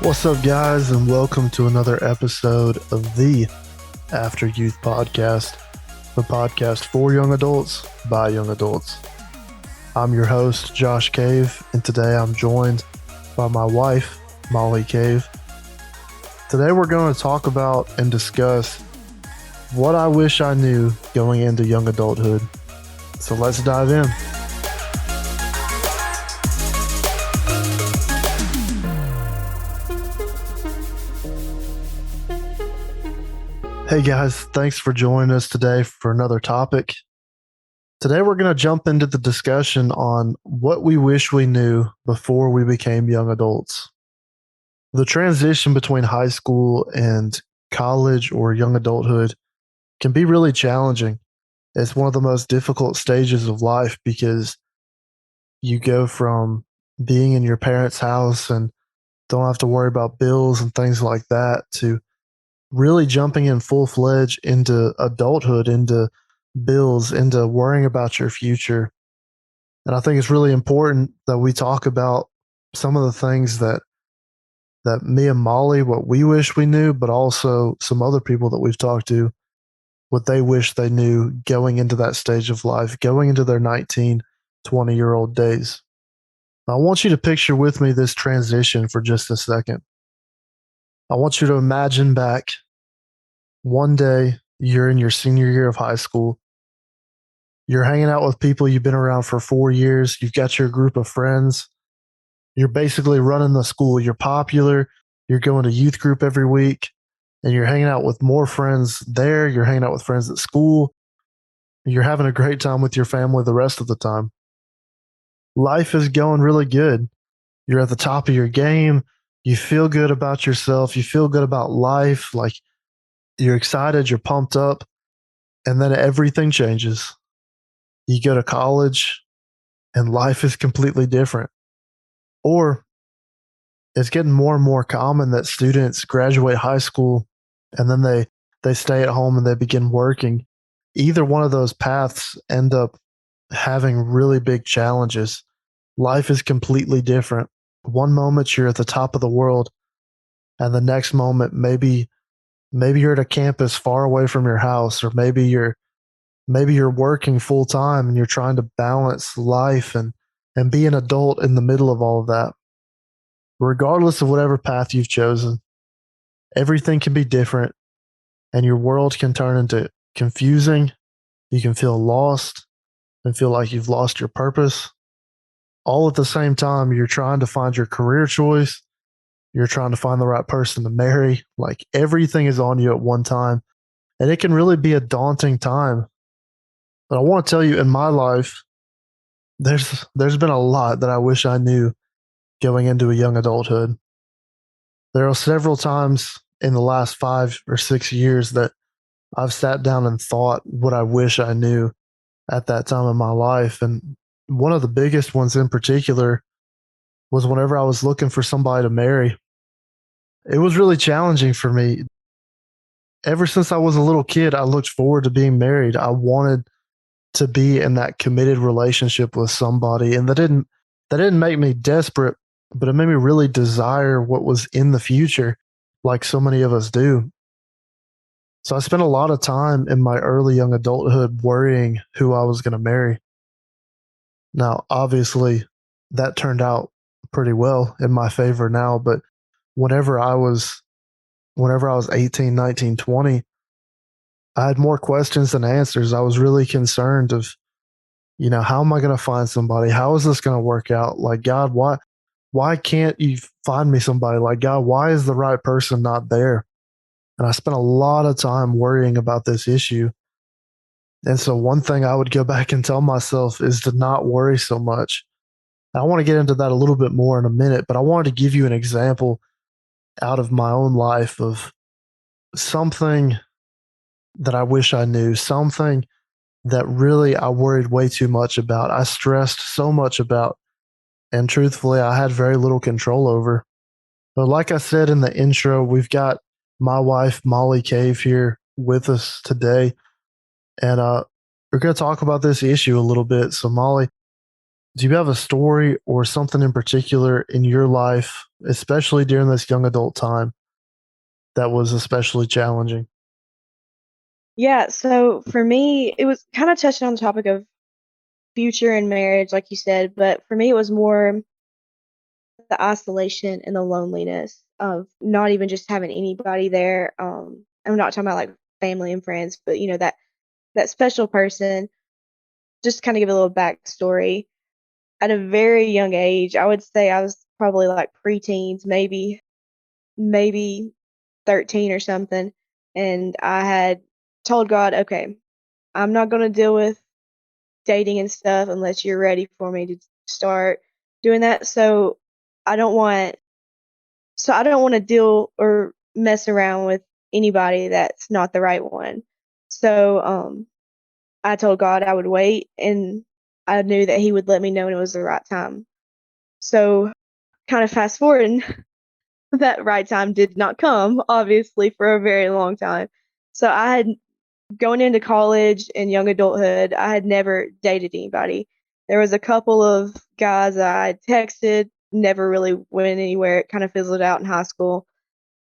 What's up, guys, and welcome to another episode of the AfterYouth Podcast, the podcast for young adults by young adults. I'm your host, Josh Cave, and today I'm joined by my wife, Molli Kave. Today we're going to talk about and discuss what I wish I knew going into young adulthood. So let's dive in. Hey guys, thanks for joining us today for another topic. Today we're going to jump into the discussion on what we wish we knew before we became young adults. The transition between high school and college or young adulthood can be really challenging. It's one of the most difficult stages of life because you go from being in your parents' house and don't have to worry about bills and things like that to really jumping in full-fledged into adulthood, into bills, into worrying about your future. And I think it's really important that we talk about some of the things that me and Molly, what we wish we knew, but also some other people that we've talked to, what they wish they knew going into that stage of life, going into their 19, 20-year-old days. I want you to picture with me this transition for just a second. I want you to imagine back one day, you're in your senior year of high school. You're hanging out with people you've been around for 4 years. You've got your group of friends. You're basically running the school. You're popular. You're going to youth group every week, and you're hanging out with more friends there. You're hanging out with friends at school. You're having a great time with your family the rest of the time. Life is going really good. You're at the top of your game. You feel good about yourself. You feel good about life. Like, you're excited, you're pumped up, and then everything changes. You go to college, and life is completely different. Or it's getting more and more common that students graduate high school, and then they stay at home and they begin working. Either one of those paths end up having really big challenges. Life is completely different. One moment you're at the top of the world, and the next moment maybe you're at a campus far away from your house, or maybe you're working full time and you're trying to balance life and be an adult in the middle of all of that. Regardless of whatever path you've chosen, everything can be different, and your world can turn into confusing. You can feel lost and feel like you've lost your purpose. All at the same time, you're trying to find your career choice. You're trying to find the right person to marry. Like, everything is on you at one time, and it can really be a daunting time. But I want to tell you, in my life, there's been a lot that I wish I knew going into a young adulthood. There are several times in the last 5 or 6 years that I've sat down and thought what I wish I knew at that time in my life. And one of the biggest ones in particular was whenever I was looking for somebody to marry. It was really challenging for me. Ever since I was a little kid, I looked forward to being married. I wanted to be in that committed relationship with somebody, and that didn't make me desperate, but it made me really desire what was in the future, like so many of us do. So I spent a lot of time in my early young adulthood worrying who I was going to marry. Now, obviously, that turned out pretty well in my favor now, but whenever I was 18, 19, 20, I had more questions than answers. I was really concerned of, how am I going to find somebody? How is this going to work out? Like, God, why can't you find me somebody? Like, God, why is the right person not there? And I spent a lot of time worrying about this issue. And so one thing I would go back and tell myself is to not worry so much. I want to get into that a little bit more in a minute, but I wanted to give you an example out of my own life of something that I wish I knew, something that really I worried way too much about. I stressed so much about, and truthfully, I had very little control over. But like I said in the intro, we've got my wife, Molli Kave, here with us today. And we're going to talk about this issue a little bit. So, Molly, Do you have a story or something in particular in your life, especially during this young adult time, that was especially challenging? Yeah, so for me, it was kind of touching on the topic of future and marriage, like you said, but for me, it was more the isolation and the loneliness of not even just having anybody there. I'm not talking about like family and friends, but that special person. Just to kind of give a little backstory. At a very young age, I would say I was probably like preteens, maybe 13 or something, and I had told God, okay, I'm not going to deal with dating and stuff unless you're ready for me to start doing that. I don't want I don't want to deal or mess around with anybody that's not the right one. So I told God I would wait, and I knew that he would let me know when it was the right time. So kind of fast forward, and that right time did not come, obviously, for a very long time. So I had going into college and young adulthood, I had never dated anybody. There was a couple of guys that I had texted, never really went anywhere. It kind of fizzled out in high school.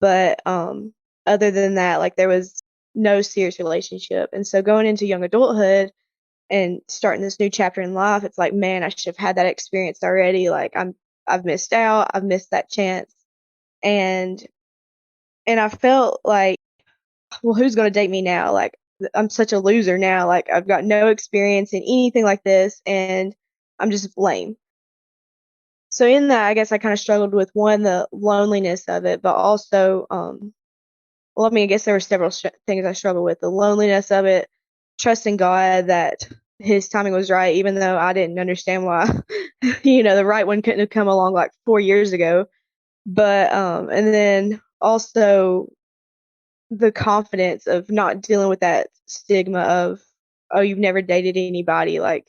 But other than that, like there was no serious relationship. And so going into young adulthood and starting this new chapter in life, it's like, man, I should have had that experience already. I've missed out. I've missed that chance. And I felt like, well, who's going to date me now? Like, I'm such a loser now. Like, I've got no experience in anything like this, and I'm just lame. So in that, I guess I kind of struggled with one, the loneliness of it, but also, well, I mean, I guess there were several things I struggled with: the loneliness of it, trusting God that His timing was right, even though I didn't understand why, the right one couldn't have come along like 4 years ago. But and then also the confidence of not dealing with that stigma of, "Oh, you've never dated anybody, like,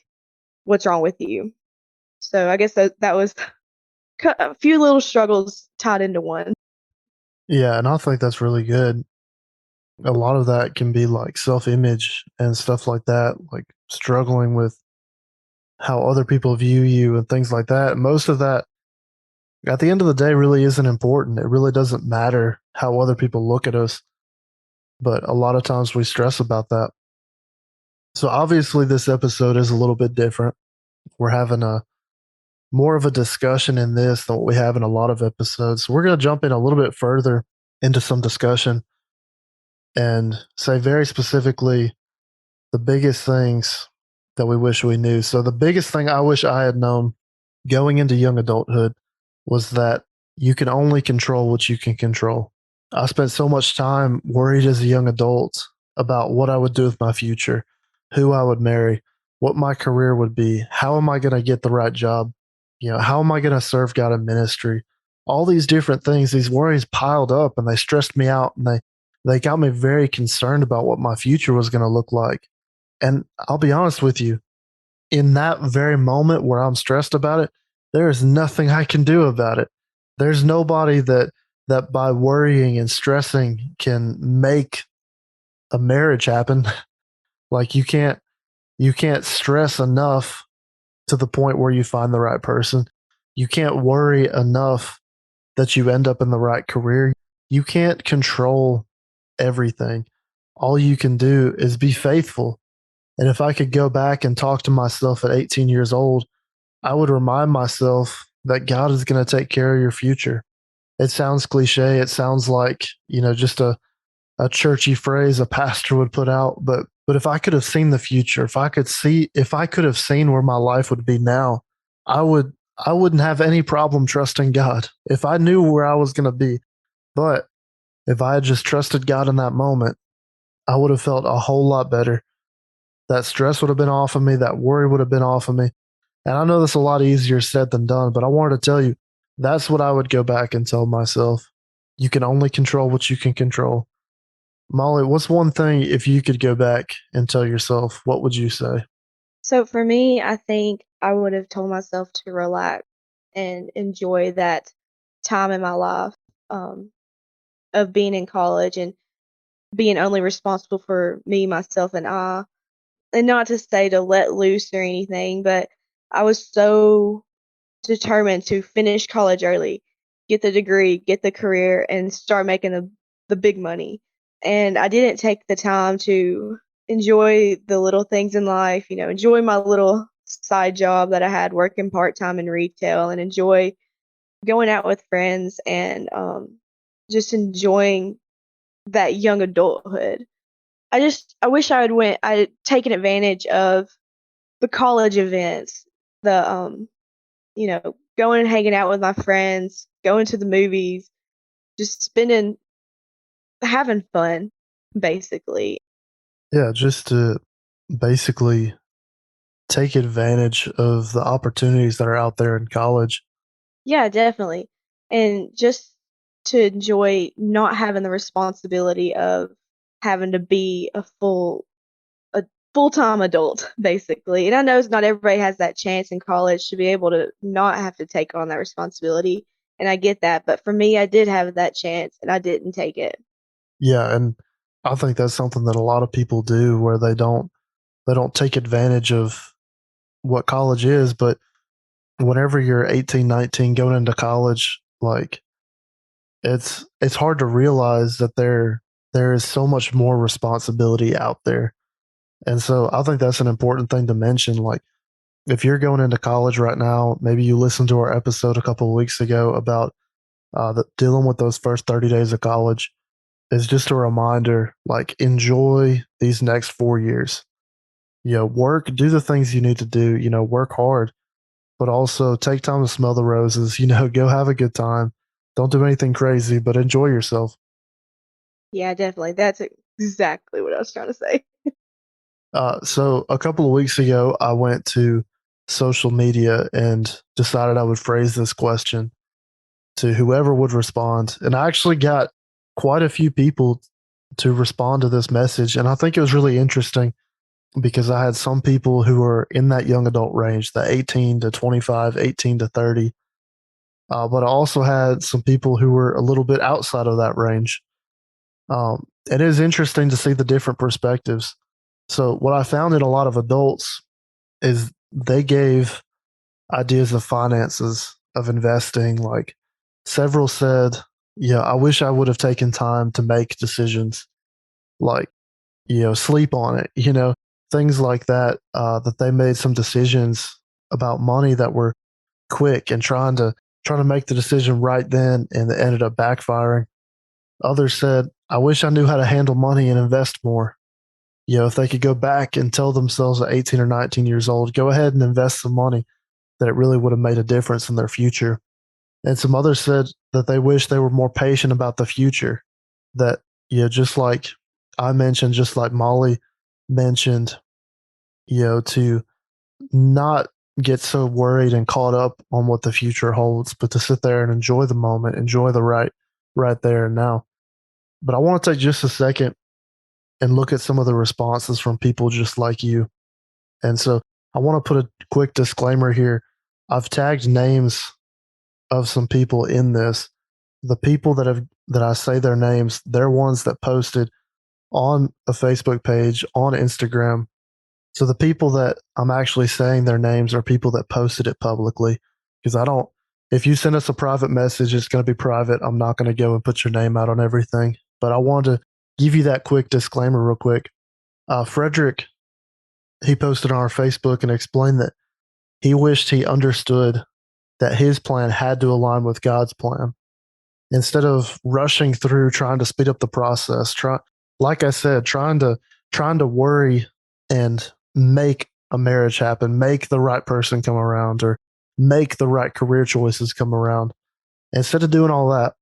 what's wrong with you?" So, I guess that was a few little struggles tied into one. Yeah, and I think that's really good. A lot of that can be like self-image and stuff like that, like struggling with how other people view you and things like that. Most of that, at the end of the day, really isn't important. It really doesn't matter how other people look at us, but a lot of times we stress about that. So obviously, this episode is a little bit different. We're having a more of a discussion in this than what we have in a lot of episodes. So we're going to jump in a little bit further into some discussion and say very specifically the biggest things that we wish we knew. So the biggest thing I wish I had known going into young adulthood was that you can only control what you can control. I spent so much time worried as a young adult about what I would do with my future, who I would marry, what my career would be, how am I going to get the right job, how am I going to serve God in ministry? All these different things, these worries piled up and they stressed me out, and they got me very concerned about what my future was going to look like. And I'll be honest with you, in that very moment where I'm stressed about it, there is nothing I can do about it. There's nobody that by worrying and stressing can make a marriage happen. Like you can't stress enough to the point where you find the right person. You can't worry enough that you end up in the right career. You can't control everything. All you can do is be faithful. And if I could go back and talk to myself at 18 years old, I would remind myself that God is going to take care of your future. It sounds cliche. It sounds like, just a churchy phrase a pastor would put out. But if I could have seen the future, if I could have seen where my life would be now, I would, I wouldn't have any problem trusting God if I knew where I was going to be. But if I had just trusted God in that moment, I would have felt a whole lot better. That stress would have been off of me. That worry would have been off of me. And I know that's a lot easier said than done, but I wanted to tell you that's what I would go back and tell myself. You can only control what you can control. Molly, what's one thing if you could go back and tell yourself, what would you say? So for me, I think I would have told myself to relax and enjoy that time in my life, um, of being in college and being only responsible for me, myself, and I. And not to say to let loose or anything, but I was so determined to finish college early, get the degree, get the career, and start making the big money. And I didn't take the time to enjoy the little things in life, enjoy my little side job that I had working part time in retail and enjoy going out with friends and just enjoying that young adulthood. I wish I'd taken advantage of the college events, the going and hanging out with my friends, going to the movies, just having fun, basically. Yeah, just to basically take advantage of the opportunities that are out there in college. Yeah, definitely. And just to enjoy not having the responsibility of having to be a full-time adult, basically. And I know not everybody has that chance in college to be able to not have to take on that responsibility. And I get that. But for me, I did have that chance and I didn't take it. Yeah, and I think that's something that a lot of people do where they don't take advantage of what college is, but whenever you're 18, 19 going into college, like it's hard to realize that there is so much more responsibility out there. And so I think that's an important thing to mention. Like if you're going into college right now, maybe you listened to our episode a couple of weeks ago about dealing with those first 30 days of college. Is just a reminder, like enjoy these next 4 years. Work, do the things you need to do, work hard, but also take time to smell the roses, go have a good time. Don't do anything crazy, but enjoy yourself. Yeah, definitely. That's exactly what I was trying to say. So a couple of weeks ago, I went to social media and decided I would phrase this question to whoever would respond. And I actually got quite a few people to respond to this message. And I think it was really interesting because I had some people who were in that young adult range, the 18 to 25, 18 to 30. But I also had some people who were a little bit outside of that range. It is interesting to see the different perspectives. So, what I found in a lot of adults is they gave ideas of finances, of investing. Like several said, yeah, I wish I would have taken time to make decisions, like, sleep on it, things like that, that they made some decisions about money that were quick and trying to make the decision right then and it ended up backfiring. Others said, I wish I knew how to handle money and invest more. If they could go back and tell themselves at 18 or 19 years old, go ahead and invest some money, that it really would have made a difference in their future. And some others said that they wish they were more patient about the future. That, just like I mentioned, just like Molly mentioned, to not get so worried and caught up on what the future holds, but to sit there and enjoy the moment, enjoy the right there and now. But I want to take just a second and look at some of the responses from people just like you. And so I want to put a quick disclaimer here. I've tagged names of some people in this. The people that I say their names, they're ones that posted on a Facebook page, on Instagram. So the people that I'm actually saying their names are people that posted it publicly. Because I don't, if you send us a private message, it's going to be private. I'm not going to go and put your name out on everything. But I wanted to give you that quick disclaimer real quick. Frederick, he posted on our Facebook and explained that he wished he understood that his plan had to align with God's plan. Instead of rushing through trying to speed up the process, like I said, trying to worry and make a marriage happen, make the right person come around, or make the right career choices come around. Instead of doing all that,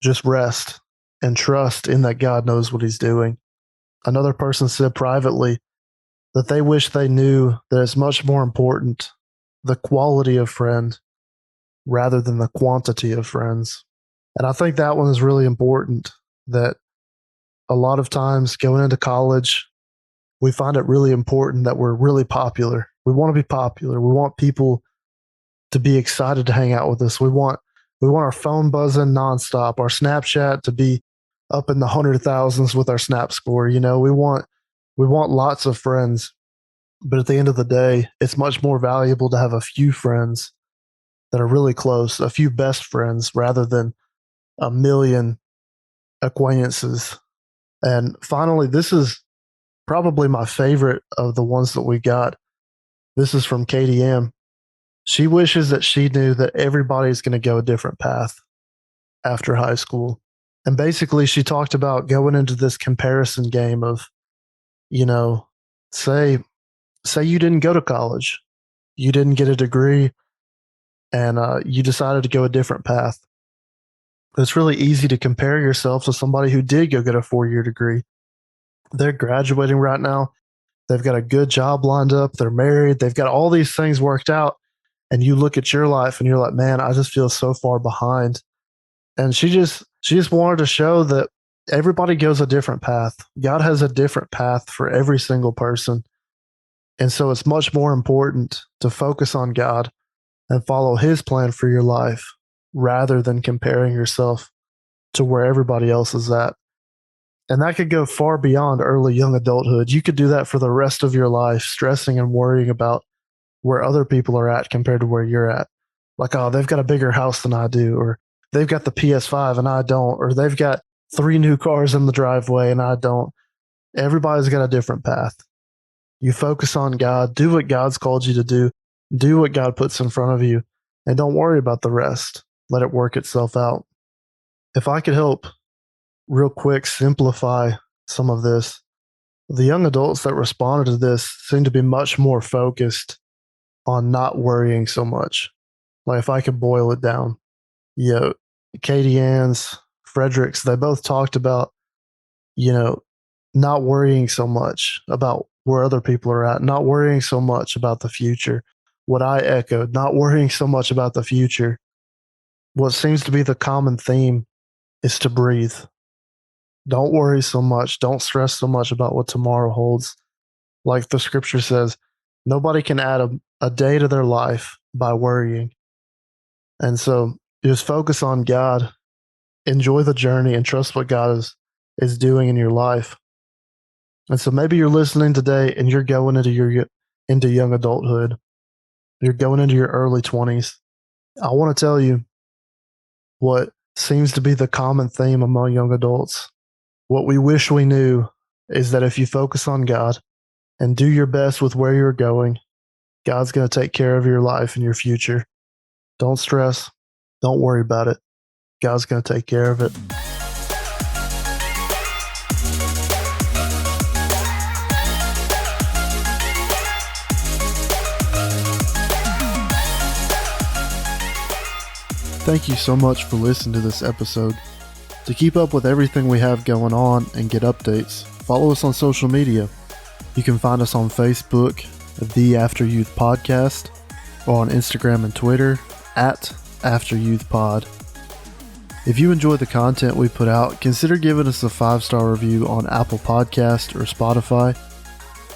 just rest and trust in that God knows what he's doing. Another person said privately that they wish they knew that it's much more important the quality of friend rather than the quantity of friends. And I think that one is really important, that a lot of times going into college, we find it really important that we're really popular. We want to be popular. We want people to be excited to hang out with us. We want our phone buzzing nonstop, our Snapchat to be up in the 100,000s with our Snap score. We want lots of friends. But at the end of the day, it's much more valuable to have a few friends that are really close, a few best friends, rather than a million acquaintances. And finally, this is probably my favorite of the ones that we got. This is from Katie M. She wishes that she knew that everybody's going to go a different path after high school. And basically, she talked about going into this comparison game of, you know, say you didn't go to college, you didn't get a degree, and you decided to go a different path. It's really easy to compare yourself to somebody who did go get a 4-year degree. They're graduating right now. They've got a good job lined up. They're married. They've got all these things worked out. And you look at your life and you're like, man, I just feel so far behind. And she just wanted to show that everybody goes a different path. God has a different path for every single person. And so it's much more important to focus on God and follow his plan for your life rather than comparing yourself to where everybody else is at. And that could go far beyond early young adulthood. You could do that for the rest of your life, stressing and worrying about where other people are at compared to where you're at. Like, oh, they've got a bigger house than I do, or they've got the PS5 and I don't, or they've got 3 new cars in the driveway and I don't. Everybody's got a different path. You focus on God, do what God's called you to do what God puts in front of you, and don't worry about the rest. Let it work itself out. If I could help real quick simplify some of this, the young adults that responded to this seem to be much more focused on not worrying so much. Like, if I could boil it down, Katie Ann's, Frederick's, they both talked about, not worrying so much about where other people are at, not worrying so much about the future. What I echoed, not worrying so much about the future. What seems to be the common theme is to breathe. Don't worry so much. Don't stress so much about what tomorrow holds. Like the scripture says, nobody can add a day to their life by worrying. And so just focus on God, enjoy the journey, and trust what God is doing in your life. And so maybe you're listening today and you're going into young adulthood. You're going into your early 20s. I want to tell you what seems to be the common theme among young adults. What we wish we knew is that if you focus on God and do your best with where you're going, God's going to take care of your life and your future. Don't stress. Don't worry about it. God's going to take care of it. Thank you so much for listening to this episode. To keep up with everything we have going on and get updates, follow us on social media. You can find us on Facebook at the AfterYouth Podcast, or on Instagram and Twitter at AfterYouthPod. If you enjoy the content we put out, consider giving us a 5-star review on Apple Podcast or Spotify.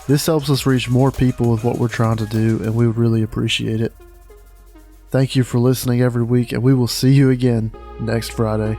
This helps us reach more people with what we're trying to do, and we would really appreciate it. Thank you for listening every week, and we will see you again next Friday.